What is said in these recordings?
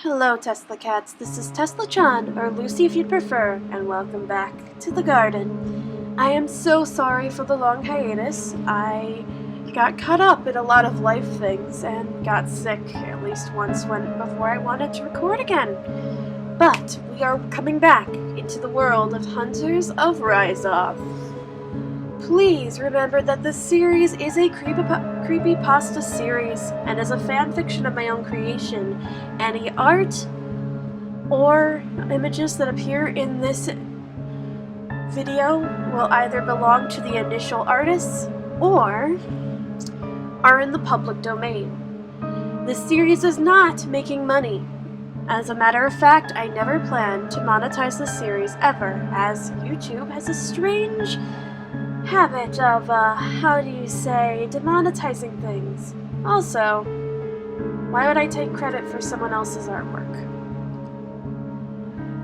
Hello Tesla Cats, this is Tesla-chan, or Lucy if you'd prefer, and welcome back to the garden. I am so sorry for the long hiatus. I got caught up in a lot of life things and got sick at least once before I wanted to record again. But we are coming back into the world of Hunters of Ryzoth. Please remember that this series is a creepypasta series and is a fan fiction of my own creation. Any art or images that appear in this video will either belong to the initial artists or are in the public domain. This series is not making money. As a matter of fact, I never plan to monetize this series ever, as YouTube has a strange habit of, demonetizing things. Also, why would I take credit for someone else's artwork?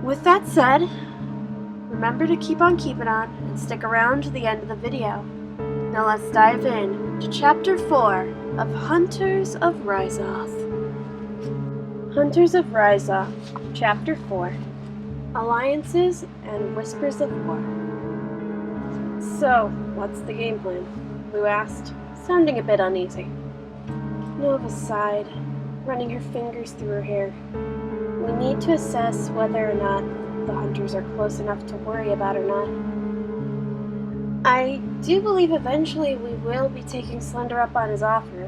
With that said, remember to keep on keeping on and stick around to the end of the video. Now let's dive in to Chapter 4 of Hunters of Ryzoth. Hunters of Ryzoth, Chapter 4, Alliances and Whispers of War. So, what's the game plan? Lou asked, sounding a bit uneasy. Nova sighed, running her fingers through her hair. We need to assess whether or not the hunters are close enough to worry about or not. I do believe eventually we will be taking Slender up on his offer.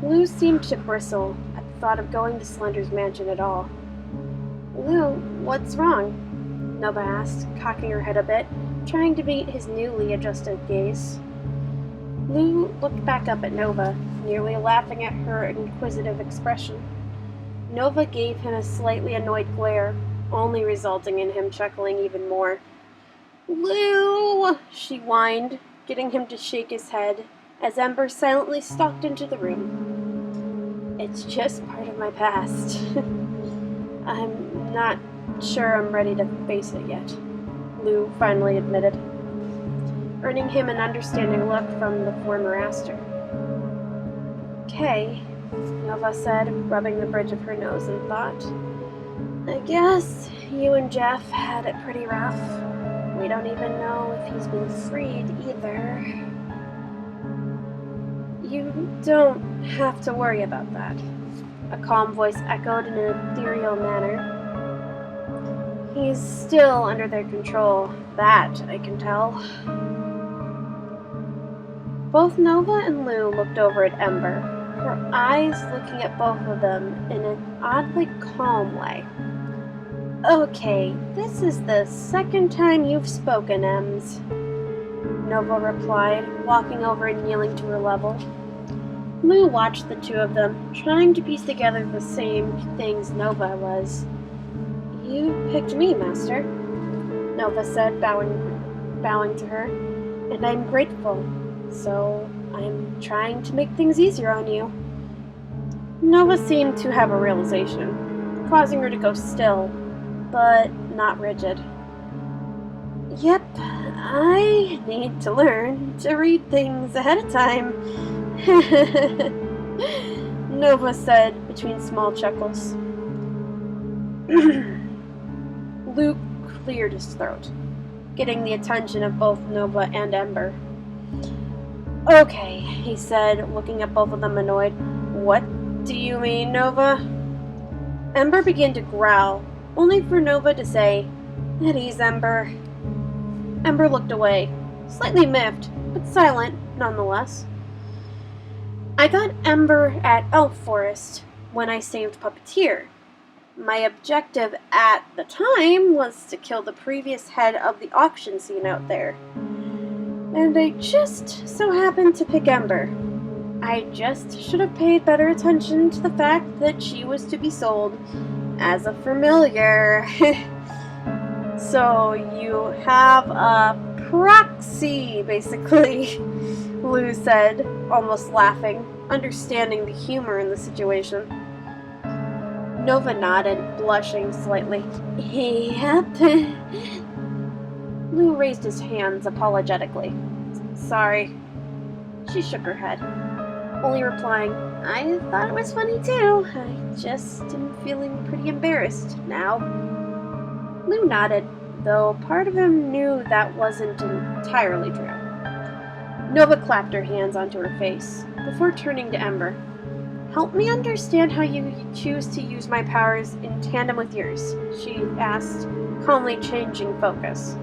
Lou seemed to bristle at the thought of going to Slender's mansion at all. Lou, what's wrong? Nova asked, cocking her head a bit, trying to meet his newly adjusted gaze. Lou looked back up at Nova, nearly laughing at her inquisitive expression. Nova gave him a slightly annoyed glare, only resulting in him chuckling even more. Lou, she whined, getting him to shake his head, as Ember silently stalked into the room. It's just part of my past. I'm not sure I'm ready to face it yet, Lou finally admitted, earning him an understanding look from the former Aster. "Okay," Nova said, rubbing the bridge of her nose in thought. "I guess you and Jeff had it pretty rough. We don't even know if he's been freed either." "You don't have to worry about that," a calm voice echoed in an ethereal manner. "He's still under their control, that I can tell." Both Nova and Lou looked over at Ember, her eyes looking at both of them in an oddly calm way. "Okay, this is the second time you've spoken, Ems," Nova replied, walking over and kneeling to her level. Lou watched the two of them, trying to piece together the same things Nova was. "You picked me, Master," Nova said, bowing to her, "and I'm grateful, so I'm trying to make things easier on you." Nova seemed to have a realization, causing her to go still, but not rigid. "Yep, I need to learn to read things ahead of time," Nova said between small chuckles. Luke cleared his throat, getting the attention of both Nova and Ember. "Okay," he said, looking at both of them annoyed. "What do you mean, Nova?" Ember began to growl, only for Nova to say, "At ease, Ember." Ember looked away, slightly miffed, but silent nonetheless. "I got Ember at Elf Forest when I saved Puppeteer. My objective at the time was to kill the previous head of the auction scene out there. And I just so happened to pick Ember. I just should have paid better attention to the fact that she was to be sold as a familiar." "So you have a proxy, basically," Lou said, almost laughing, understanding the humor in the situation. Nova nodded, blushing slightly. "Yep." Lou raised his hands apologetically. "Sorry." She shook her head, only replying, I thought it was funny too. I just am feeling pretty embarrassed now. Lou nodded, though part of him knew that wasn't entirely true. Nova clapped her hands onto her face, before turning to Ember. Help me understand how you choose to use my powers in tandem with yours, she asked, calmly changing focus.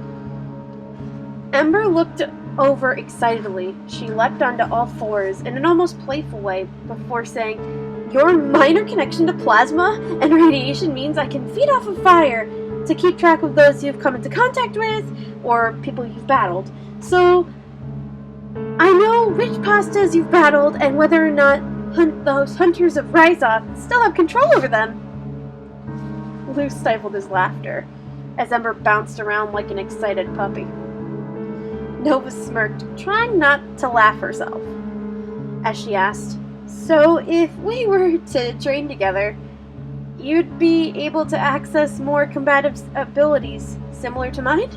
Ember looked over excitedly. She leapt onto all fours in an almost playful way before saying, Your minor connection to plasma and radiation means I can feed off of fire to keep track of those you've come into contact with or people you've battled. So I know which pastas you've battled and whether or not those hunters of Ryzoth still have control over them. Lou stifled his laughter as Ember bounced around like an excited puppy. Nova smirked, trying not to laugh herself, as she asked, So if we were to train together, you'd be able to access more combative abilities similar to mine?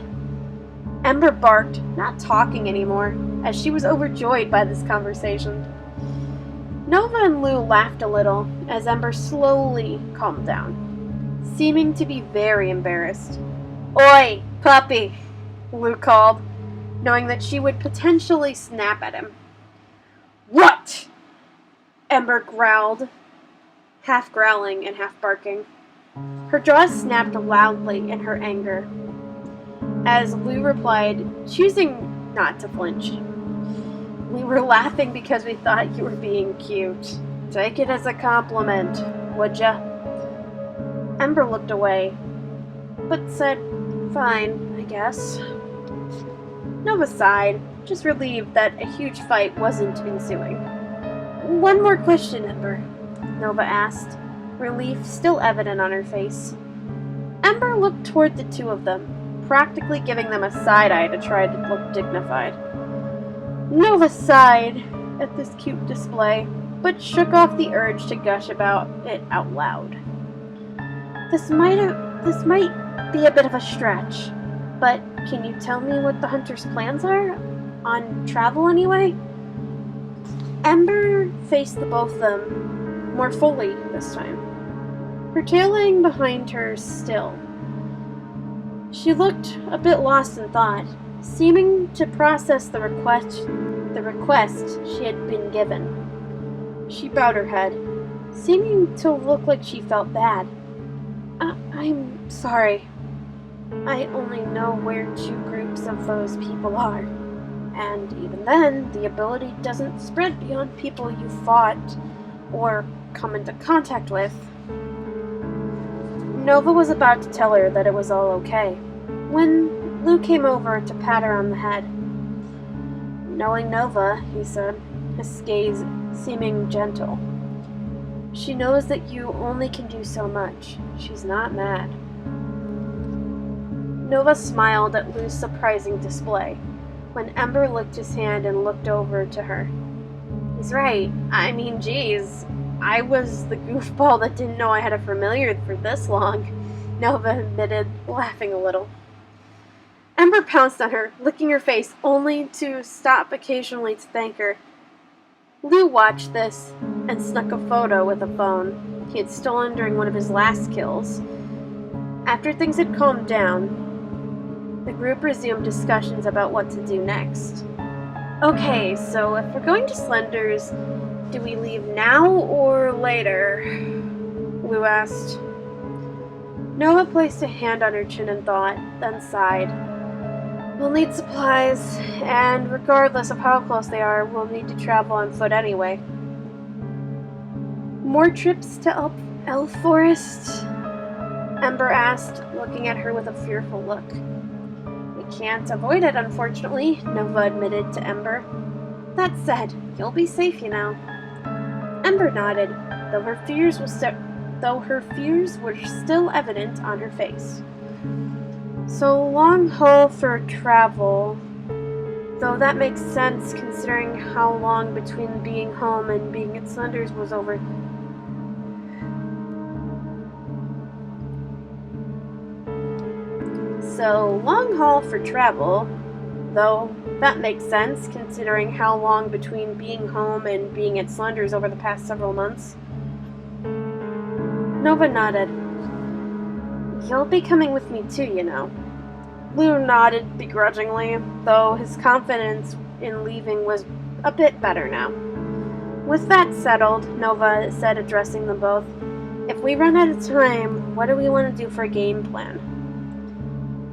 Ember barked, not talking anymore, as she was overjoyed by this conversation. Nova and Lou laughed a little as Ember slowly calmed down, seeming to be very embarrassed. Oi, puppy, Lou called, knowing that she would potentially snap at him. What? Ember growled, half growling and half barking. Her jaws snapped loudly in her anger, as Lou replied, choosing not to flinch. We were laughing because we thought you were being cute. Take it as a compliment, would ya? Ember looked away, but said, Fine, I guess. Nova sighed, just relieved that a huge fight wasn't ensuing. One more question, Ember, Nova asked, relief still evident on her face. Ember looked toward the two of them, practically giving them a side-eye to try to look dignified. Nova sighed at this cute display, but shook off the urge to gush about it out loud. This might be a bit of a stretch, but can you tell me what the hunters' plans are? On travel, anyway? Ember faced the both of them more fully this time, her tail laying behind her still. She looked a bit lost in thought, seeming to process the request she had been given. She bowed her head, seeming to look like she felt bad. I'm sorry. I only know where two groups of those people are, and even then, the ability doesn't spread beyond people you fought or come into contact with. Nova was about to tell her that it was all okay, when Lou came over to pat her on the head. Knowing Nova, he said, his gaze seeming gentle. She knows that you only can do so much. She's not mad. Nova smiled at Lou's surprising display, when Ember licked his hand and looked over to her. He's right. I mean, geez, I was the goofball that didn't know I had a familiar for this long, Nova admitted, laughing a little. Ember pounced on her, licking her face, only to stop occasionally to thank her. Lou watched this and snuck a photo with a phone he had stolen during one of his last kills. After things had calmed down, the group resumed discussions about what to do next. Okay, so if we're going to Slender's, do we leave now or later? Lou asked. Nova placed a hand on her chin in thought, then sighed. We'll need supplies, and regardless of how close they are, we'll need to travel on foot anyway. More trips to Elf Forest? Ember asked, looking at her with a fearful look. We can't avoid it, unfortunately, Nova admitted to Ember. That said, you'll be safe, you know. Ember nodded, though her fears were still evident on her face. So long haul for travel, though that makes sense considering how long between being home and being at Slender's was over. So long haul for travel, though That makes sense, considering how long between being home and being at Slender's over the past several months. Nova nodded. You'll be coming with me too, you know. Lou nodded begrudgingly, though his confidence in leaving was a bit better now. With that settled, Nova said, addressing them both, if we run out of time, what do we want to do for a game plan?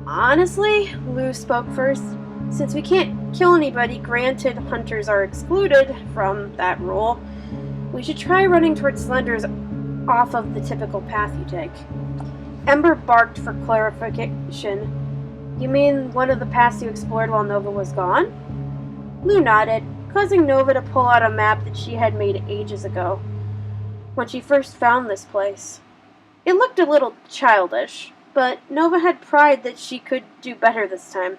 Honestly, Lou spoke first, since we can't kill anybody, granted hunters are excluded from that rule, we should try running towards Slender's off of the typical path you take. Ember barked for clarification. You mean one of the paths you explored while Nova was gone? Lou nodded, causing Nova to pull out a map that she had made ages ago, when she first found this place. It looked a little childish, but Nova had pride that she could do better this time.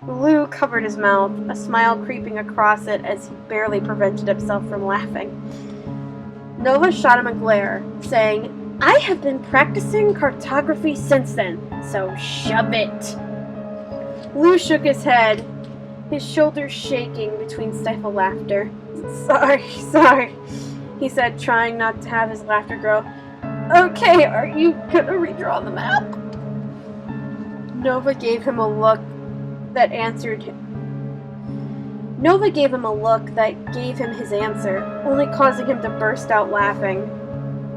Lou covered his mouth, a smile creeping across it as he barely prevented himself from laughing. Nova shot him a glare, saying, I have been practicing cartography since then, so shove it. Lou shook his head, his shoulders shaking between stifled laughter. Sorry, he said, trying not to have his laughter grow. Okay, are you gonna redraw the map? Nova gave him a look that gave him his answer, only causing him to burst out laughing.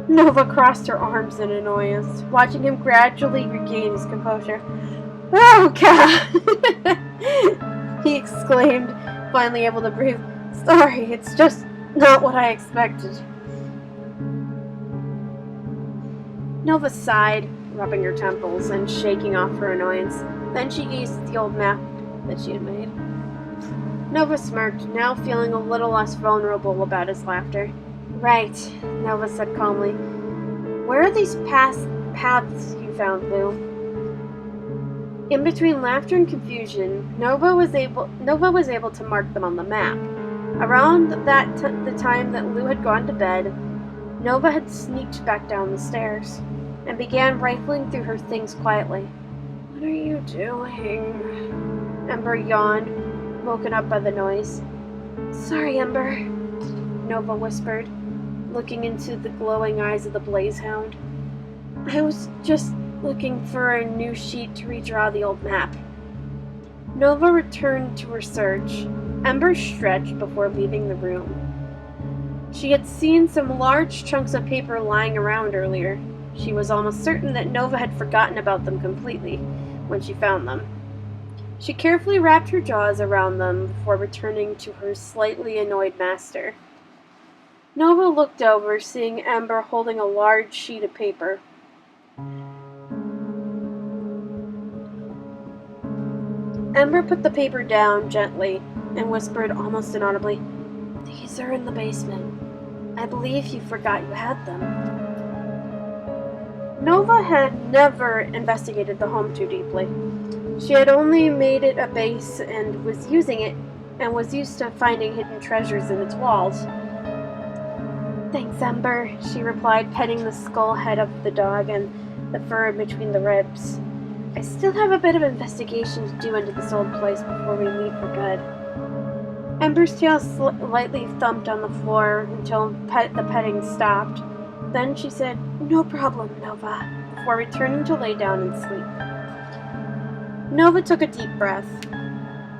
Nova crossed her arms in annoyance, watching him gradually regain his composure. Oh, God! He exclaimed, finally able to breathe. Sorry, it's just not what I expected. Nova sighed, rubbing her temples and shaking off her annoyance. Then she gazed at the old map that she had made. Nova smirked, now feeling a little less vulnerable about his laughter. Right, Nova said calmly. Where are these paths you found, Lou? In between laughter and confusion, Nova was able to mark them on the map. Around the time that Lou had gone to bed, Nova had sneaked back down the stairs and began rifling through her things quietly. What are you doing? Ember yawned, woken up by the noise. Sorry, Ember, Nova whispered, looking into the glowing eyes of the blaze hound. I was just looking for a new sheet to redraw the old map. Nova returned to her search. Ember stretched before leaving the room. She had seen some large chunks of paper lying around earlier. She was almost certain that Nova had forgotten about them completely when she found them. She carefully wrapped her jaws around them before returning to her slightly annoyed master. Nova looked over, seeing Ember holding a large sheet of paper. Ember put the paper down gently and whispered almost inaudibly, These are in the basement. I believe you forgot you had them. Nova had never investigated the home too deeply. She had only made it a base and was used to finding hidden treasures in its walls. Thanks, Ember, she replied, petting the skull head of the dog and the fur in between the ribs. I still have a bit of investigation to do into this old place before we leave for good. Ember's tail lightly thumped on the floor until the petting stopped. Then she said, No problem, Nova, before returning to lay down and sleep. Nova took a deep breath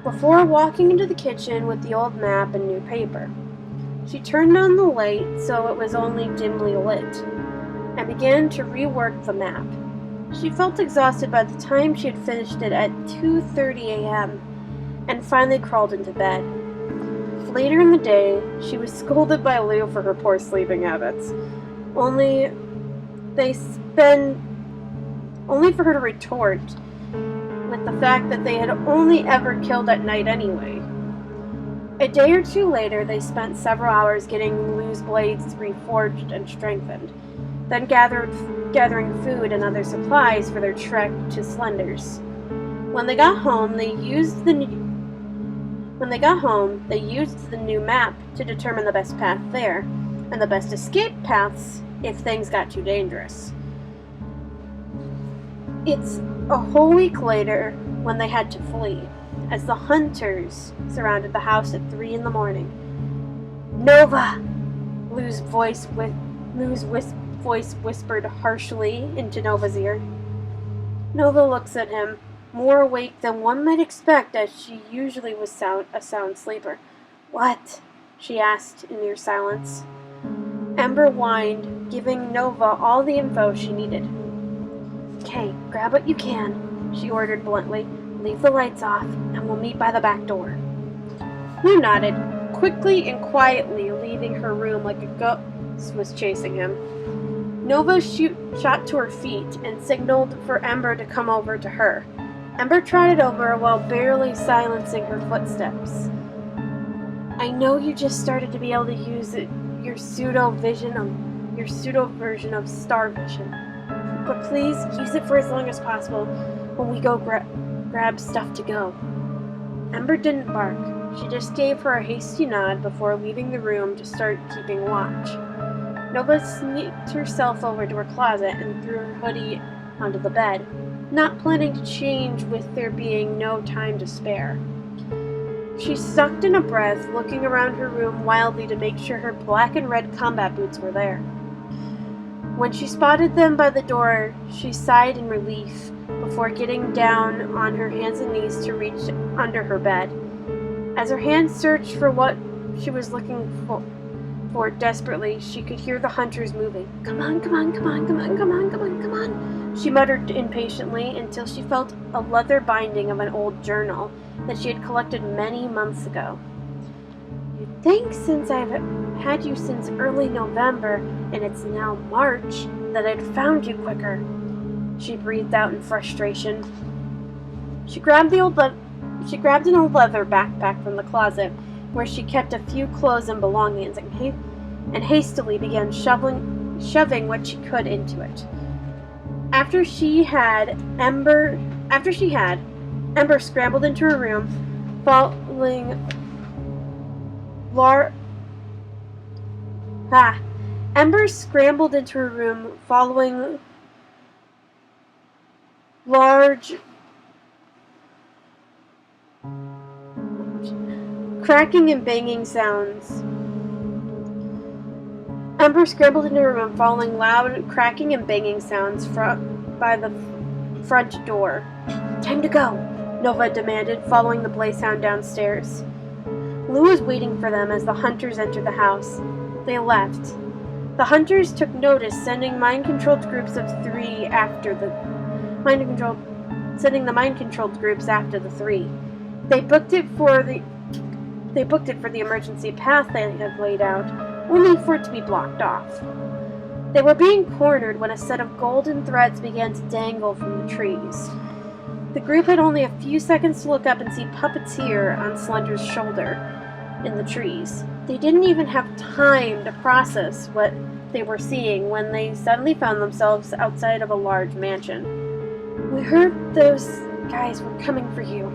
before walking into the kitchen with the old map and new paper. She turned on the light so it was only dimly lit and began to rework the map. She felt exhausted by the time she had finished it at 2:30 a.m. and finally crawled into bed. Later in the day, she was scolded by Lou for her poor sleeping habits, only for her to retort with the fact that they had only ever killed at night anyway. A day or two later, they spent several hours getting Lou's blades reforged and strengthened, then gathering food and other supplies for their trek to Slender's. When they got home, they used the new map to determine the best path there, and the best escape paths if things got too dangerous. It's a whole week later when they had to flee. as the hunters surrounded the house at 3 in the morning. "Nova!" Lou's voice whispered harshly into Nova's ear. Nova looks at him, more awake than one might expect, as she usually was a sound sleeper. "What?" she asked in near silence. Ember whined, giving Nova all the info she needed. "Okay, grab what you can," she ordered bluntly. "Leave the lights off, and we'll meet by the back door." Lou nodded, quickly and quietly leaving her room like a ghost was chasing him. Nova shot to her feet and signaled for Ember to come over to her. Ember trotted over while barely silencing her footsteps. "I know you just started to be able to use your pseudo version of Star Vision, but please use it for as long as possible when we go grab stuff to go." Ember didn't bark. She just gave her a hasty nod before leaving the room to start keeping watch. Nova sneaked herself over to her closet and threw her hoodie onto the bed, not planning to change with there being no time to spare. She sucked in a breath, looking around her room wildly to make sure her black and red combat boots were there. When she spotted them by the door, she sighed in relief before getting down on her hands and knees to reach under her bed. As her hands searched for what she was looking for desperately, she could hear the hunters moving. "Come on, come on, come on, come on, come on, come on, come on," she muttered impatiently until she felt a leather binding of an old journal that she had collected many months ago. "You'd think since I've had you since early November, and it's now March, that I'd found you quicker," she breathed out in frustration. She grabbed an old leather backpack from the closet, where she kept a few clothes and belongings, and hastily began shoving what she could into it. After she had, Ember scrambled into her room, Ember scrambled into her room, following large cracking and banging sounds. Ember scrambled into her room, following loud cracking and banging sounds by the front door. "Time to go," Nova demanded, following the blazehound downstairs. Lou was waiting for them as the hunters entered the house. They left. The hunters took notice, sending the mind-controlled groups after the three. They booked it for the emergency path they had laid out, only for it to be blocked off. They were being cornered when a set of golden threads began to dangle from the trees. The group had only a few seconds to look up and see Puppeteer on Slender's shoulder in the trees. They didn't even have time to process what they were seeing when they suddenly found themselves outside of a large mansion. "We heard those guys were coming for you,"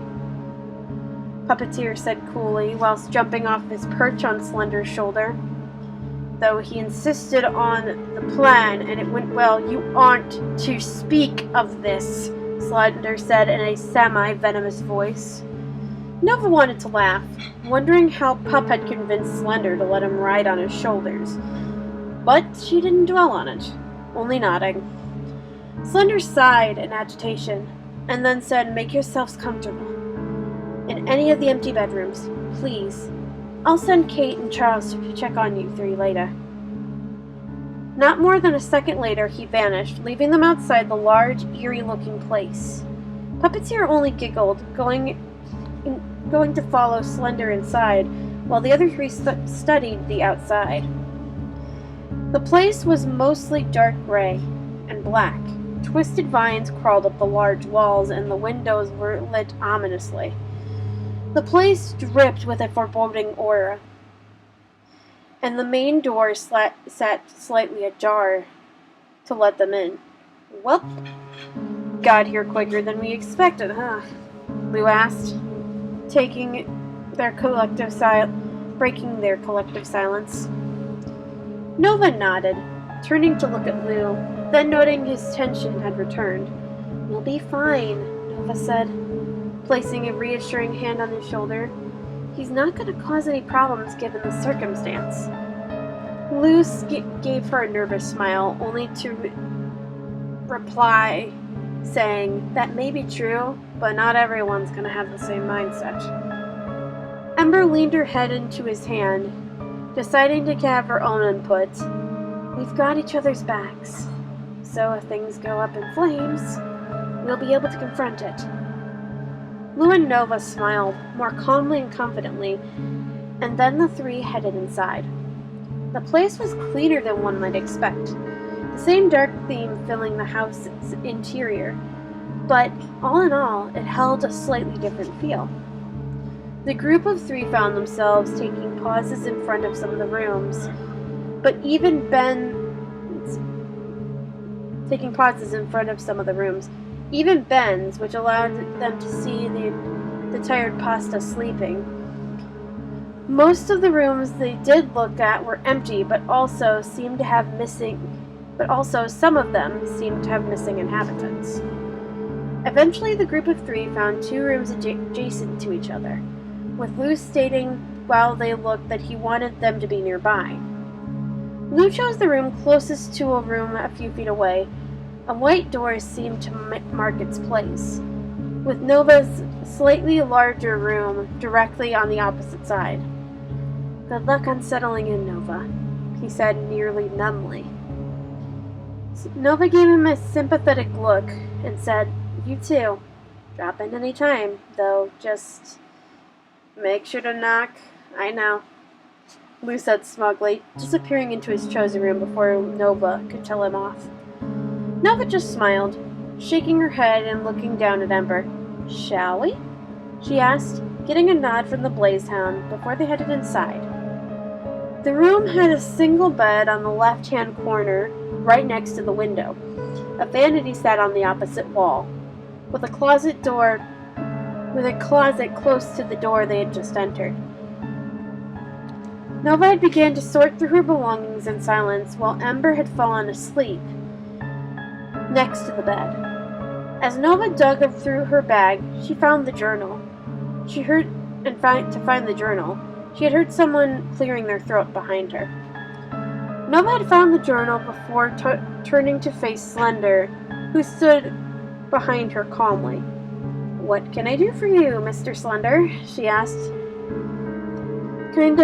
Puppeteer said coolly, whilst jumping off his perch on Slender's shoulder. Though he insisted on the plan, and it went well. "You aren't to speak of this," Slender said in a semi-venomous voice. Nova wanted to laugh, wondering how Pup had convinced Slender to let him ride on his shoulders. But she didn't dwell on it, only nodding. Slender sighed in agitation, and then said, "Make yourselves comfortable. In any of the empty bedrooms, please. I'll send Kate and Charles to check on you three later." Not more than a second later, he vanished, leaving them outside the large, eerie-looking place. Puppeteer only giggled, going to follow Slender inside, while the other three studied the outside. The place was mostly dark gray and black. Twisted vines crawled up the large walls, and the windows were lit ominously. The place dripped with a foreboding aura, and the main door sat slightly ajar to let them in. "Well, got here quicker than we expected, huh?" Lou asked, breaking their collective silence. Nova nodded, turning to look at Lou, then noting his tension had returned. "We'll be fine," Nova said. placing a reassuring hand on his shoulder. "He's not going to cause any problems given the circumstance." Luce gave her a nervous smile, only to reply, saying, "That may be true, but not everyone's going to have the same mindset." Ember leaned her head into his hand, deciding to have her own input. "We've got each other's backs, so if things go up in flames, we'll be able to confront it." Lou and Nova smiled, more calmly and confidently, and then the three headed inside. The place was cleaner than one might expect, the same dark theme filling the house's interior, but all in all, it held a slightly different feel. The group of three found themselves taking pauses in front of some of the rooms, but even Ben's which allowed them to see the tired pasta sleeping. Most of the rooms they did look at were empty, but also some of them seemed to have missing inhabitants. Eventually, the group of three found two rooms adjacent to each other, with Lou stating while they looked that he wanted them to be nearby. Lou chose the room closest to a room a few feet away. A white door seemed to mark its place, with Nova's slightly larger room directly on the opposite side. "Good luck on settling in, Nova," he said nearly numbly. Nova gave him a sympathetic look and said, "You too. Drop in any time, though just make sure to knock." "I know," Lou said smugly, disappearing into his chosen room before Nova could tell him off. Nova just smiled, shaking her head and looking down at Ember. "Shall we?" she asked, getting a nod from the Blazehound before they headed inside. The room had a single bed on the left-hand corner, right next to the window. A vanity sat on the opposite wall, with a closet close to the door they had just entered. Nova had begun to sort through her belongings in silence, while Ember had fallen asleep next to the bed. As Nova dug through her bag, she found the journal. She had heard someone clearing their throat behind her. Nova had found the journal before turning to face Slender, who stood behind her calmly. "What can I do for you, Mr. Slender?" she asked, kind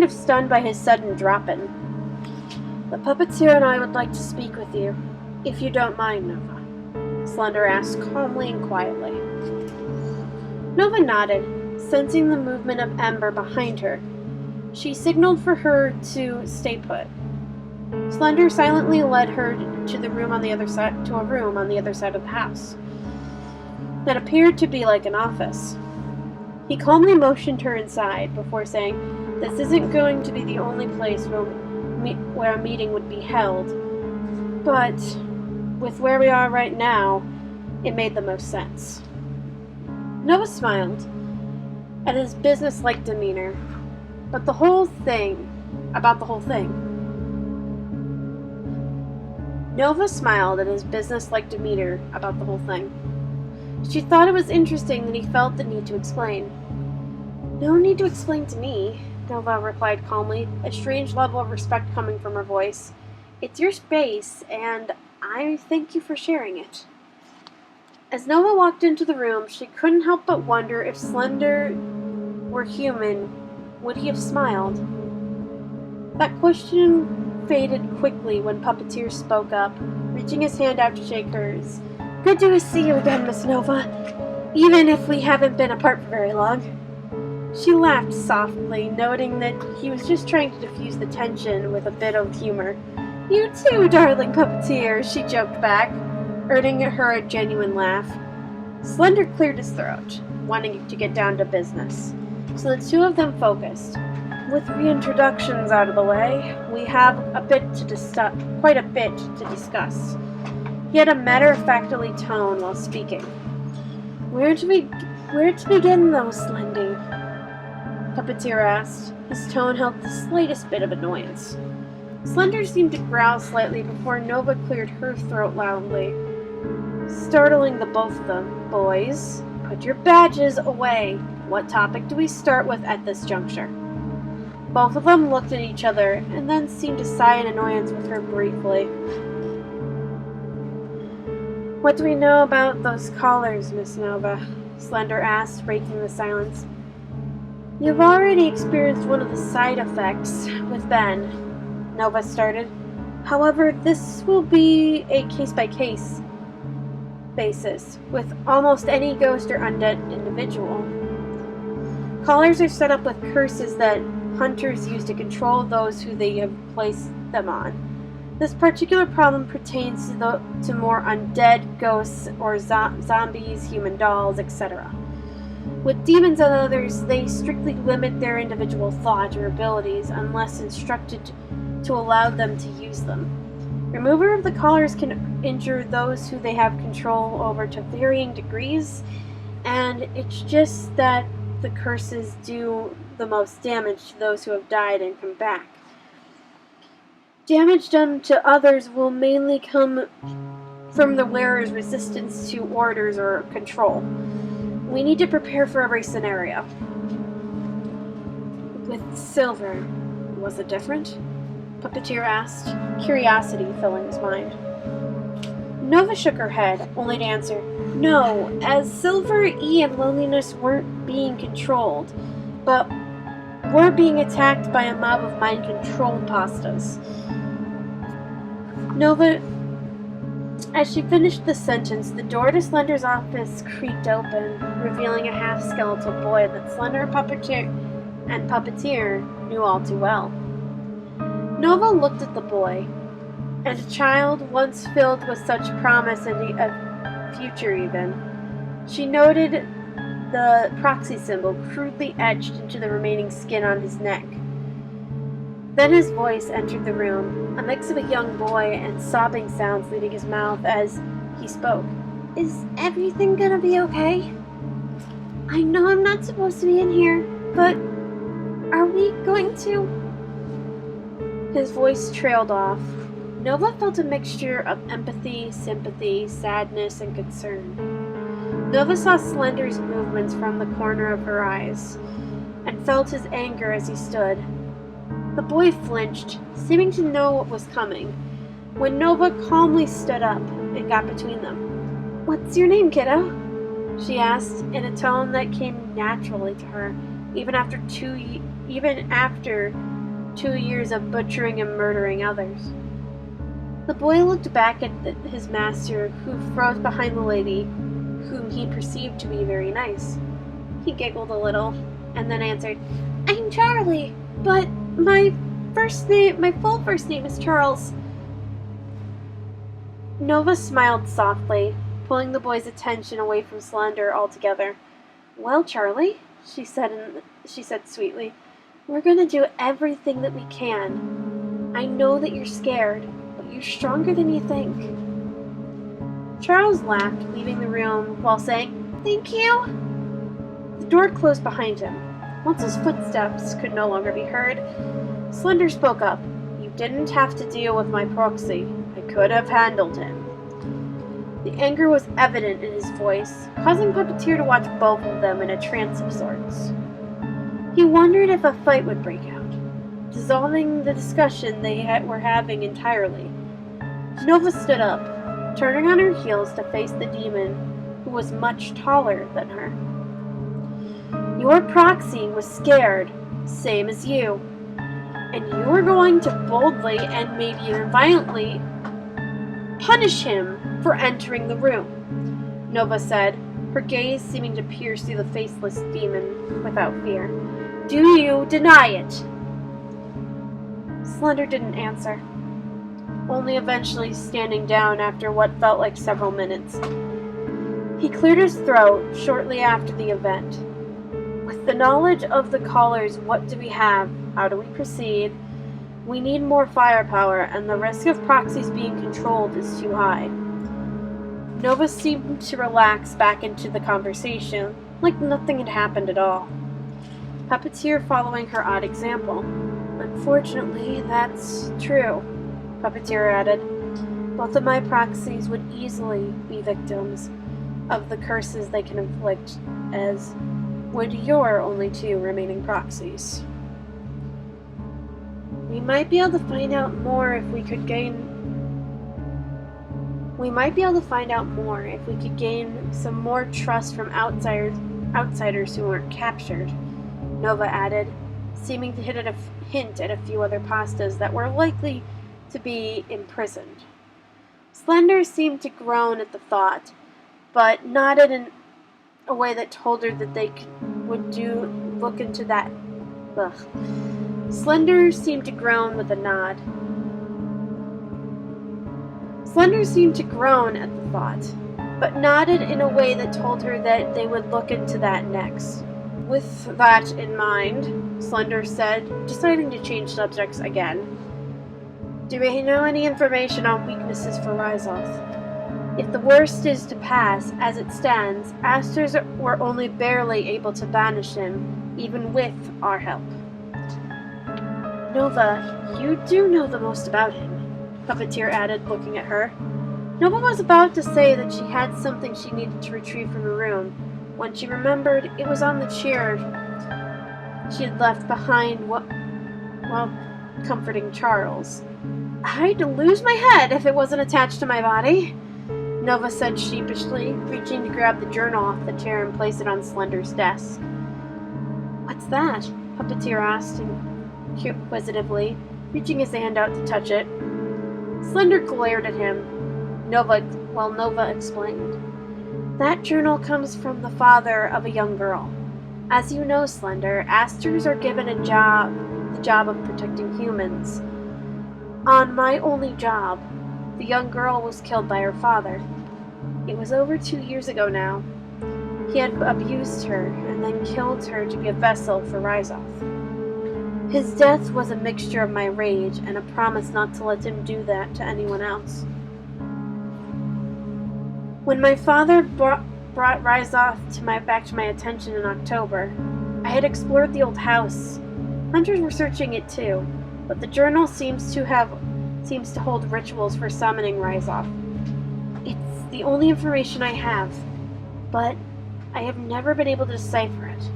of stunned by his sudden drop-in. "The puppeteer and I would like to speak with you, if you don't mind, Nova," Slender asked calmly and quietly. Nova nodded, sensing the movement of Ember behind her. She signaled for her to stay put. Slender silently led her to a room on the other side of the house that appeared to be like an office. He calmly motioned her inside before saying, "This isn't going to be the only place where a meeting would be held, but with where we are right now, it made the most sense." Nova smiled at his business-like demeanor, about the whole thing. Nova smiled at his business-like demeanor about the whole thing. She thought it was interesting that he felt the need to explain. "No need to explain to me," Nova replied calmly, a strange level of respect coming from her voice. "It's your space, and I thank you for sharing it." As Nova walked into the room, she couldn't help but wonder if Slender were human, would he have smiled? That question faded quickly when Puppeteer spoke up, reaching his hand out to shake hers. "Good to see you again, Miss Nova, even if we haven't been apart for very long." She laughed softly, noting that he was just trying to diffuse the tension with a bit of humor. "You too, darling Puppeteer," she joked back, earning her a genuine laugh. Slender cleared his throat, wanting to get down to business, so the two of them focused. With reintroductions out of the way, we have quite a bit to discuss. He had a matter-of-factly tone while speaking. Where to begin, though, Slendy?" Puppeteer asked. His tone held the slightest bit of annoyance. Slender seemed to growl slightly before Nova cleared her throat loudly. startling the both of them. "Boys, put your badges away. What topic do we start with at this juncture?" Both of them looked at each other and then seemed to sigh in annoyance with her briefly. "What do we know about those callers, Miss Nova?" Slender asked, breaking the silence. "You've already experienced one of the side effects with Ben," Nova started. "However, this will be a case-by-case basis with almost any ghost or undead individual. Callers are set up with curses that hunters use to control those who they have placed them on. This particular problem pertains to more undead, ghosts, or zombies, human dolls, etc. With demons and others, they strictly limit their individual thought or abilities unless instructed to allow them to use them. Removal of the collars can injure those who they have control over to varying degrees, and it's just that the curses do the most damage to those who have died and come back. Damage done to others will mainly come from the wearer's resistance to orders or control. We need to prepare for every scenario." "With Silver, was it different?" Puppeteer asked, curiosity filling his mind. Nova shook her head, only to answer, "No, as Silver, E, and Loneliness weren't being controlled, but were being attacked by a mob of mind control pastas." Nova, as she finished the sentence, the door to Slender's office creaked open, revealing a half-skeletal boy that Slender and Puppeteer knew all too well. Nova looked at the boy, and a child once filled with such promise and a future even. She noted the proxy symbol crudely etched into the remaining skin on his neck. Then his voice entered the room, a mix of a young boy and sobbing sounds leaving his mouth as he spoke. "Is everything gonna be okay? I know I'm not supposed to be in here, but are we going to?" His voice trailed off. Nova felt a mixture of empathy, sympathy, sadness, and concern. Nova saw Slender's movements from the corner of her eyes, and felt his anger as he stood. The boy flinched, seeming to know what was coming, when Nova calmly stood up and got between them. "What's your name, kiddo?" she asked, in a tone that came naturally to her, even after 2 years of butchering and murdering others. The boy looked back at his master, who froze behind the lady, whom he perceived to be very nice. He giggled a little, and then answered, "I'm Charlie, but my full first name is Charles." Nova smiled softly, pulling the boy's attention away from Slender altogether. "Well, Charlie," she said sweetly, "we're going to do everything that we can. I know that you're scared, but you're stronger than you think." Charles laughed, leaving the room while saying, "Thank you." The door closed behind him. Once his footsteps could no longer be heard, Slender spoke up. "You didn't have to deal with my proxy. I could have handled him." The anger was evident in his voice, causing Puppeteer to watch both of them in a trance of sorts. He wondered if a fight would break out, dissolving the discussion they were having entirely. Nova stood up, turning on her heels to face the demon, who was much taller than her. "Your proxy was scared, same as you, and you were going to boldly and maybe even violently punish him for entering the room," Nova said, her gaze seeming to pierce through the faceless demon without fear. "Do you deny it?" Slender didn't answer, only eventually standing down after what felt like several minutes. He cleared his throat shortly after the event. "With the knowledge of the callers, what do we have? How do we proceed? We need more firepower, and the risk of proxies being controlled is too high." Nova seemed to relax back into the conversation, like nothing had happened at all. Puppeteer following her odd example. "Unfortunately, that's true," Puppeteer added. Both of my proxies would easily be victims of the curses they can inflict, as would your only two remaining proxies. We might be able to find out more if we could gain some more trust from outsiders who weren't captured, Nova added, seeming to hint at a few other pastas that were likely to be imprisoned. Slender seemed to groan at the thought, but nodded in a way that told her that they would look into that. Ugh. Slender seemed to groan with a nod. Slender seemed to groan at the thought, but nodded in a way that told her that they would look into that next. With that in mind, Slender said, deciding to change subjects again. Do we know any information on weaknesses for Ryzoth? If the worst is to pass, as it stands, Asters were only barely able to banish him, even with our help. Nova, you do know the most about him, Puppeteer added, looking at her. Nova was about to say that she had something she needed to retrieve from her room, when she remembered it was on the chair she had left behind while comforting Charles. I'd lose my head if it wasn't attached to my body, Nova said sheepishly, reaching to grab the journal off the chair and place it on Slender's desk. What's that? Puppeteer asked inquisitively, reaching his hand out to touch it. Slender glared at him. Nova explained. That journal comes from the father of a young girl. As you know, Slender, Asters are given the job of protecting humans. On my only job, the young girl was killed by her father. It was over 2 years ago now. He had abused her and then killed her to be a vessel for Ryzoth. His death was a mixture of my rage and a promise not to let him do that to anyone else. When my father brought Ryzoth back to my attention in October, I had explored the old house. Hunters were searching it too, but the journal seems to hold rituals for summoning Ryzoth. It's the only information I have, but I have never been able to decipher it.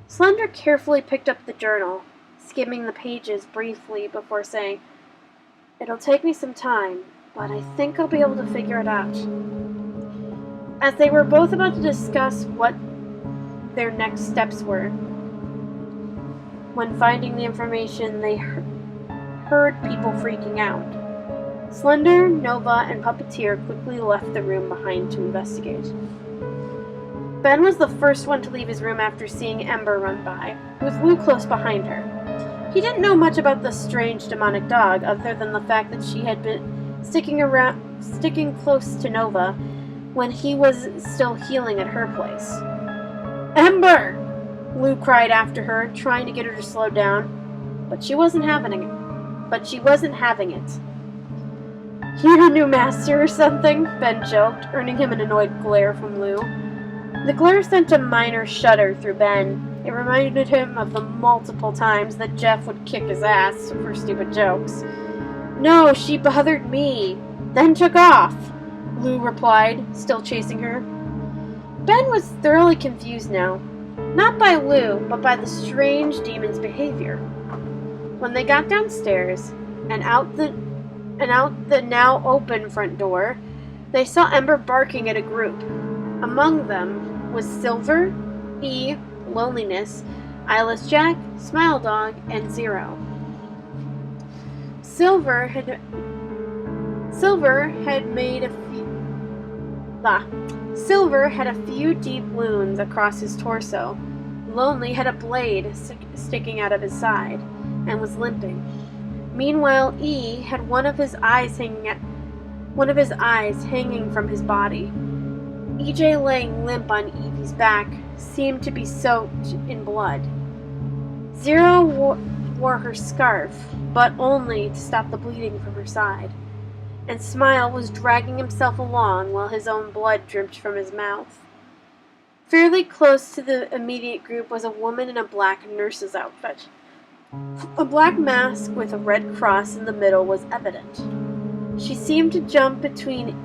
Slender carefully picked up the journal, skimming the pages briefly before saying, It'll take me some time, but I think I'll be able to figure it out. As they were both about to discuss what their next steps were, when finding the information, they heard people freaking out. Slender, Nova, and Puppeteer quickly left the room behind to investigate. Ben was the first one to leave his room after seeing Ember run by, with Lou close behind her. He didn't know much about the strange demonic dog, other than the fact that she had been sticking close to Nova when he was still healing at her place. Ember! Lou cried after her, trying to get her to slow down, but she wasn't having it. You new master or something? Ben joked, earning him an annoyed glare from Lou. The glare sent a minor shudder through Ben. It reminded him of the multiple times that Jeff would kick his ass for stupid jokes. No, she bothered me, then took off, Lou replied, still chasing her. Ben was thoroughly confused now, not by Lou, but by the strange demon's behavior. When they got downstairs and out the now open front door, they saw Ember barking at a group. Among them was Silver, E, Loneliness, Eyeless Jack, Smile Dog, and Zero. Silver had a few deep wounds across his torso. Lonely had a blade sticking out of his side and was limping. Meanwhile, E had one of his eyes hanging from his body. EJ, laying limp on Evie's back, seemed to be soaked in blood. Zero wore her scarf, but only to stop the bleeding from her side. And Smile was dragging himself along while his own blood dripped from his mouth. Fairly close to the immediate group was a woman in a black nurse's outfit. A black mask with a red cross in the middle was evident. She seemed to jump between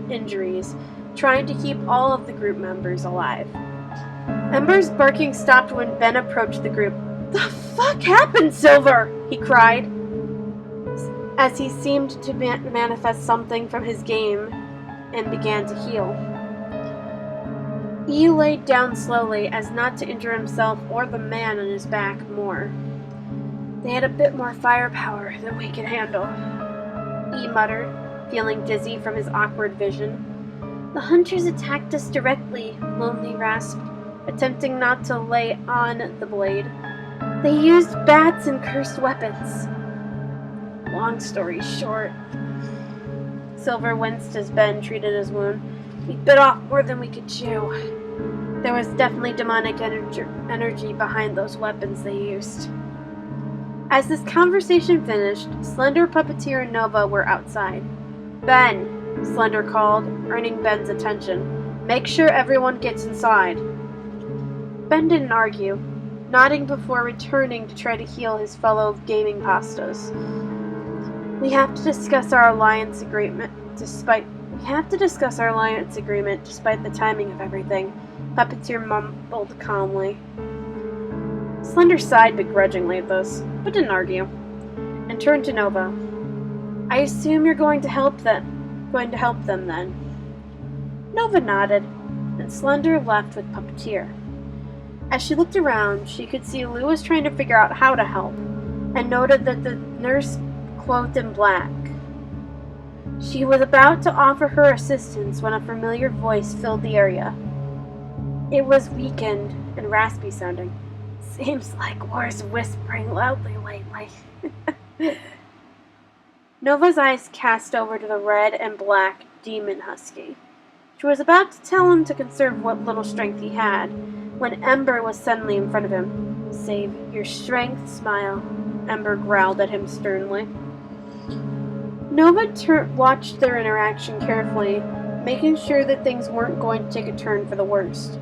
injuries, trying to keep all of the group members alive. Ember's barking stopped when Ben approached the group. "The fuck happened, Silver?" he cried, as he seemed to manifest something from his game and began to heal. E laid down slowly, as not to injure himself or the man on his back more. "They had a bit more firepower than we could handle," E muttered, feeling dizzy from his awkward vision. "The hunters attacked us directly," Lonely rasped, attempting not to lay on the blade. "They used bats and cursed weapons." "Long story short," Silver winced as Ben treated his wound, "we bit off more than we could chew. There was definitely demonic energy behind those weapons they used." As this conversation finished, Slender, Puppeteer, and Nova were outside. "Ben," Slender called, earning Ben's attention. "Make sure everyone gets inside." Ben didn't argue, nodding before returning to try to heal his fellow gaming pastas. We have to discuss our alliance agreement despite the timing of everything," Puppeteer mumbled calmly. Slender sighed begrudgingly at this, but didn't argue, and turned to Nova. "I assume you're going to help them then?" Nova nodded, and Slender left with Puppeteer. As she looked around, she could see Lou was trying to figure out how to help, and noted that the nurse clothed in black. She was about to offer her assistance when a familiar voice filled the area. It was weakened and raspy sounding. "Seems like War's whispering loudly lately." Nova's eyes cast over to the red and black demon husky. She was about to tell him to conserve what little strength he had, when Ember was suddenly in front of him. "Save your strength, Smile," Ember growled at him sternly. Nova watched their interaction carefully, making sure that things weren't going to take a turn for the worst.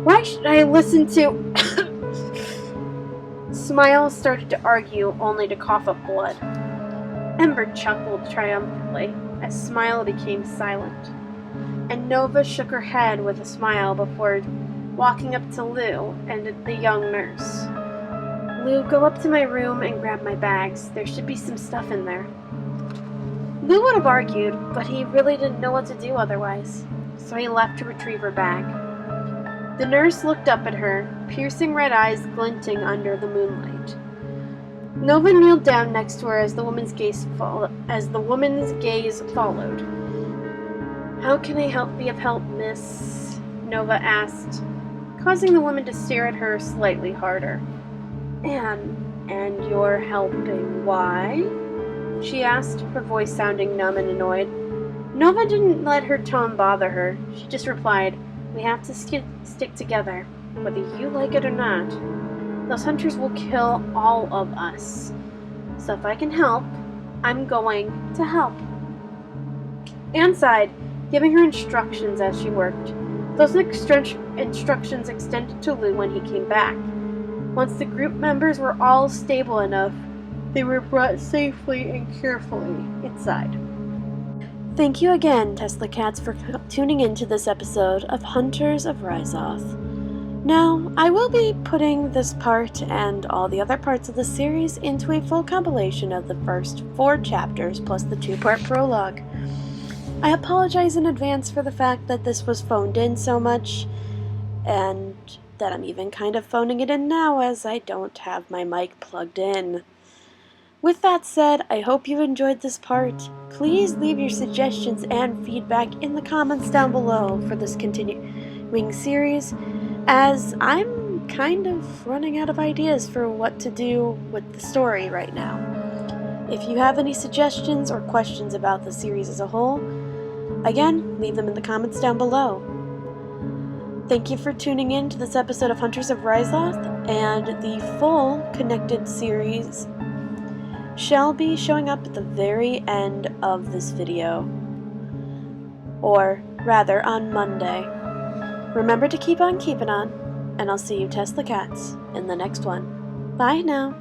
"Why should I listen to—" Smile started to argue, only to cough up blood. Ember chuckled triumphantly as Smile became silent, and Nova shook her head with a smile before walking up to Lou and the young nurse. "Lou, go up to my room and grab my bags. There should be some stuff in there." Lou would have argued, but he really didn't know what to do otherwise, so he left to retrieve her bag. The nurse looked up at her, piercing red eyes glinting under the moonlight. Nova kneeled down next to her as the woman's gaze followed. "How can I be of help, miss?" Nova asked, causing the woman to stare at her slightly harder. And you're helping why?" she asked, her voice sounding numb and annoyed. Nova didn't let her tone bother her. She just replied, "We have to stick together, whether you like it or not. Those hunters will kill all of us. So if I can help, I'm going to help." Anne sighed, giving her instructions as she worked. Those instructions extended to Lou when he came back. Once the group members were all stable enough, they were brought safely and carefully inside. Thank you again, Tesla Cats, for tuning into this episode of Hunters of Ryzoth. Now, I will be putting this part and all the other parts of the series into a full compilation of the first 4 chapters plus the 2-part prologue. I apologize in advance for the fact that this was phoned in so much, and that I'm even kind of phoning it in now as I don't have my mic plugged in. With that said, I hope you enjoyed this part. Please leave your suggestions and feedback in the comments down below for this continuing series, as I'm kind of running out of ideas for what to do with the story right now. If you have any suggestions or questions about the series as a whole, again, leave them in the comments down below. Thank you for tuning in to this episode of Hunters of Ryzoth, and the full connected series shall be showing up at the very end of this video. Or rather, on Monday. Remember to keep on keeping on, and I'll see you Tesla Cats in the next one. Bye now.